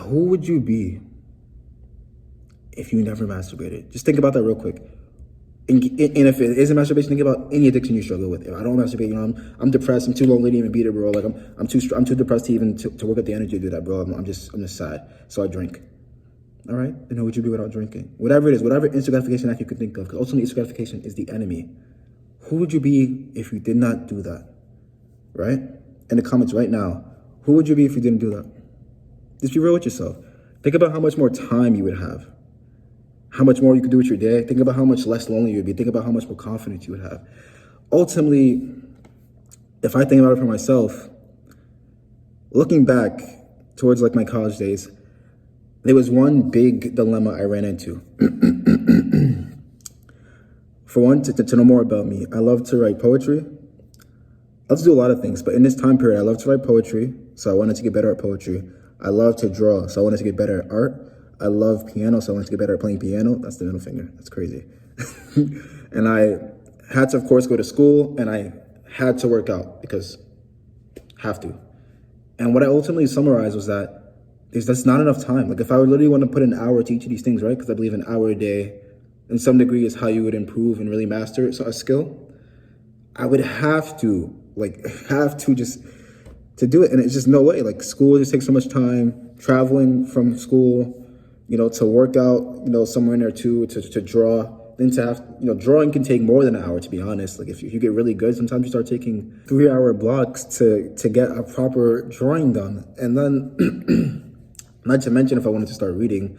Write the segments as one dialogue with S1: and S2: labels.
S1: who would you be if you never masturbated? Just think about that real quick. And if it isn't masturbation, think about any addiction you struggle with. If I don't masturbate, I'm depressed. I'm too lonely to even beat it, bro. Like I'm too depressed to even to work up the energy to do that, bro. I'm just sad. So I drink. All right. And who would you be without drinking? Whatever it is, whatever instant gratification act you could think of, because ultimately instant gratification is the enemy. Who would you be if you did not do that? Right? In the comments right now, who would you be if you didn't do that? Just be real with yourself. Think about how much more time you would have. How much more you could do with your day. Think about how much less lonely you would be. Think about how much more confidence you would have. Ultimately, if I think about it for myself, looking back towards like my college days, there was one big dilemma I ran into. For one, to know more about me, I love to write poetry. I love to do a lot of things, but in this time period, I love to write poetry, so I wanted to get better at poetry. I love to draw, so I wanted to get better at art. I love piano, so I wanted to get better at playing piano. That's the middle finger. That's crazy. And I had to, of course, go to school, and I had to work out because have to. And what I ultimately summarized was that that's not enough time. Like if I would literally want to put an hour to each of these things, right? Because I believe an hour a day, in some degree, is how you would improve and really master a skill. I would have to just to do it. And it's just no way. Like school just takes so much time, traveling from school, to work out, somewhere in there too, to draw, then to have, drawing can take more than an hour, to be honest. Like if you get really good, sometimes you start taking 3-hour blocks to get a proper drawing done. And then, not to mention if I wanted to start reading,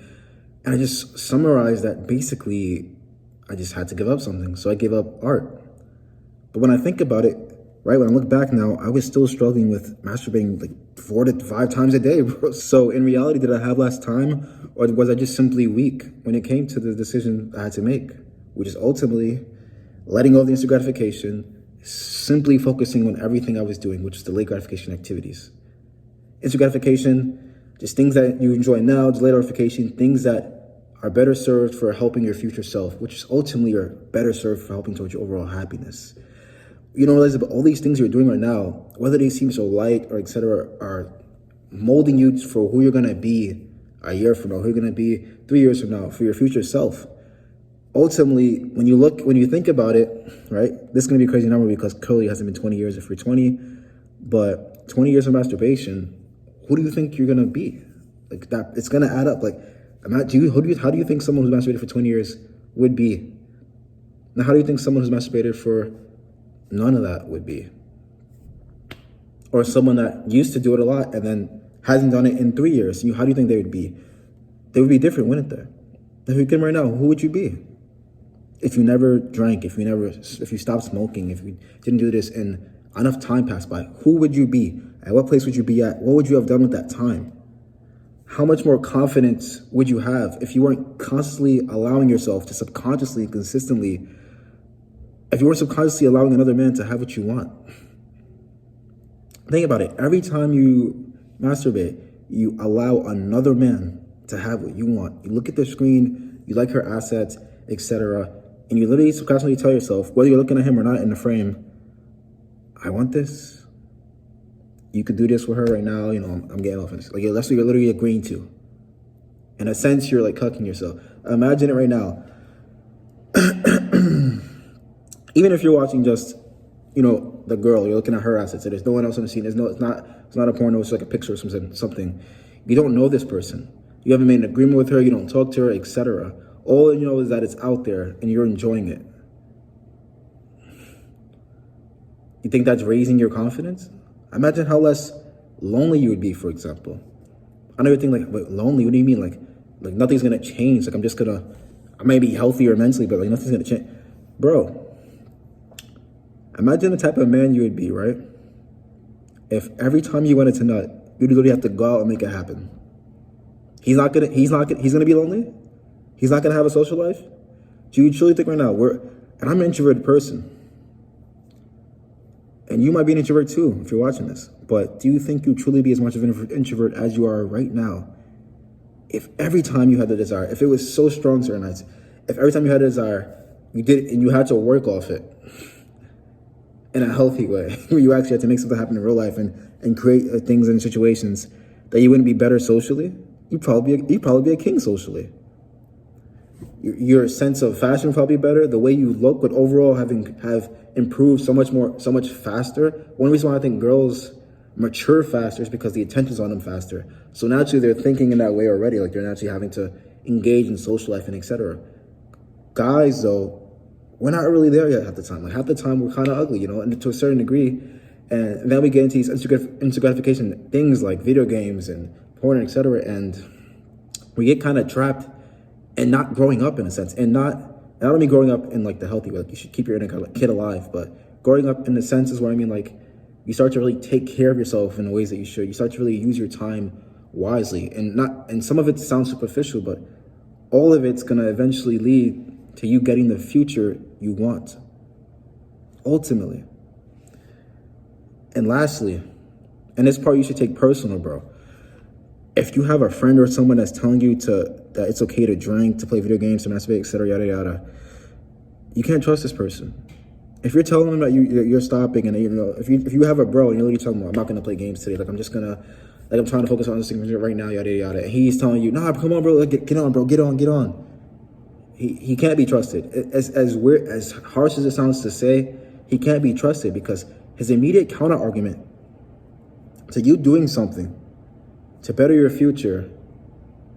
S1: and I just summarized that basically I just had to give up something. So I gave up art. But when I think about it, right, when I look back now, I was still struggling with masturbating like 4 to 5 times a day, bro. So in reality, did I have less time, or was I just simply weak when it came to the decision I had to make, which is ultimately letting go of the instant gratification, simply focusing on everything I was doing, which is delayed gratification activities. Instant gratification, just things that you enjoy now, delayed gratification, things that are better served for helping your future self, which is ultimately are better served for helping towards your overall happiness. You don't realize that all these things you're doing right now, whether they seem so light or et cetera, are molding you for who you're going to be a year from now, who you're going to be 3 years from now, for your future self. Ultimately, when you think about it, right, this is going to be a crazy number because clearly it hasn't been 20 years if you're 20, but 20 years of masturbation, who do you think you're going to be? Like that, it's going to add up. Like, how do you think someone who's masturbated for 20 years would be? Now, how do you think someone who's masturbated for none of that would be? Or someone that used to do it a lot and then hasn't done it in 3 years. How do you think they would be? They would be different, wouldn't they? If you came right now, who would you be? If you never drank, if you stopped smoking, if you didn't do this and enough time passed by, who would you be? At what place would you be at? What would you have done with that time? How much more confidence would you have if you weren't constantly allowing yourself to subconsciously, consistently, if you weren't subconsciously allowing another man to have what you want? Think about it. Every time you masturbate, you allow another man to have what you want. You look at the screen, you like her assets, etc., and you literally subconsciously tell yourself, whether you're looking at him or not in the frame, I want this. You could do this with her right now. I'm getting off this. Like that's what you're literally agreeing to. In a sense, you're like cucking yourself. Imagine it right now. Even if you're watching just, the girl, you're looking at her assets. So there's no one else on the scene. It's not a porno. It's like a picture or something. You don't know this person. You haven't made an agreement with her. You don't talk to her, etc. All you know is that it's out there and you're enjoying it. You think that's raising your confidence? Imagine how less lonely you would be, for example. I know you're thinking like, wait, lonely? What do you mean? Like nothing's gonna change. Like I may be healthier mentally, but like nothing's gonna change. Bro, imagine the type of man you would be, right? If every time you wanted to nut, you'd literally have to go out and make it happen. He's gonna be lonely? He's not gonna have a social life? Do you truly think right now, and I'm an introverted person, and you might be an introvert too if you're watching this, but do you think you truly be as much of an introvert as you are right now? If every time you had the desire, if it was so strong certain nights, if every time you had a desire, you did it and you had to work off it in a healthy way, where you actually had to make something happen in real life and create things and situations that you wouldn't be better socially, you'd probably be a king socially. Your sense of fashion would probably be better. The way you look would overall have improved so much faster. One reason why I think girls mature faster is because the attention's on them faster. So naturally they're thinking in that way already, like they're naturally having to engage in social life and etc. Guys though, we're not really there yet half the time. Like half the time we're kind of ugly, and to a certain degree. And then we get into these instant gratification things like video games and porn, etc. And we get kind of trapped and not growing up in a sense, and I don't mean growing up in like the healthy way, like you should keep your inner kid alive, but growing up in the sense is what I mean, like you start to really take care of yourself in the ways that you should. You start to really use your time wisely, and some of it sounds superficial, but all of it's gonna eventually lead to you getting the future you want, ultimately. And lastly, and this part you should take personal, bro. If you have a friend or someone that's telling you that it's okay to drink, to play video games, to masturbate, etc., yada yada, you can't trust this person. If you're telling them that you're stopping, and if you have a bro and you're literally telling him, I'm not gonna play games today, like I'm trying to focus on this thing right now, yada yada, and he's telling you, nah, come on, bro, like, get on, bro, get on. He can't be trusted. As weird, as harsh as it sounds to say, he can't be trusted because his immediate counter argument to you doing something to better your future,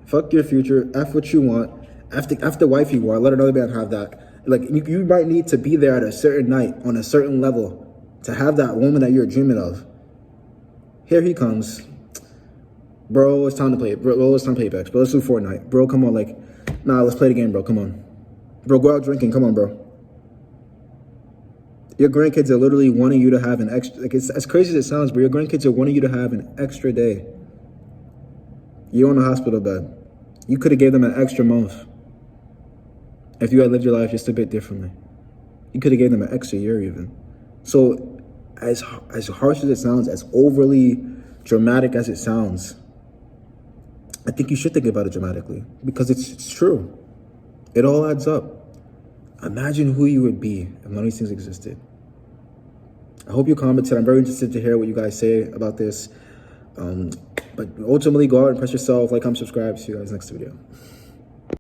S1: fuck your future, F what you want, F the wife you want, let another man have that. Like, you might need to be there at a certain night on a certain level to have that woman that you're dreaming of. Here he comes. Bro, it's time to play. Bro, it's time to play Apex. Bro, let's do Fortnite. Bro, come on, like, nah, let's play the game, bro, come on. Bro, go out drinking, come on, bro. Your grandkids are literally wanting you to have an extra, like, it's as crazy as it sounds, but your grandkids are wanting you to have an extra day. You're on a hospital bed. You could have gave them an extra month if you had lived your life just a bit differently. You could have gave them an extra year even. So as harsh as it sounds, as overly dramatic as it sounds, I think you should think about it dramatically because it's true. It all adds up. Imagine who you would be if none of these things existed. I hope you commented. I'm very interested to hear what you guys say about this. But ultimately, go out and press yourself, like, comment, subscribe. See you guys next video.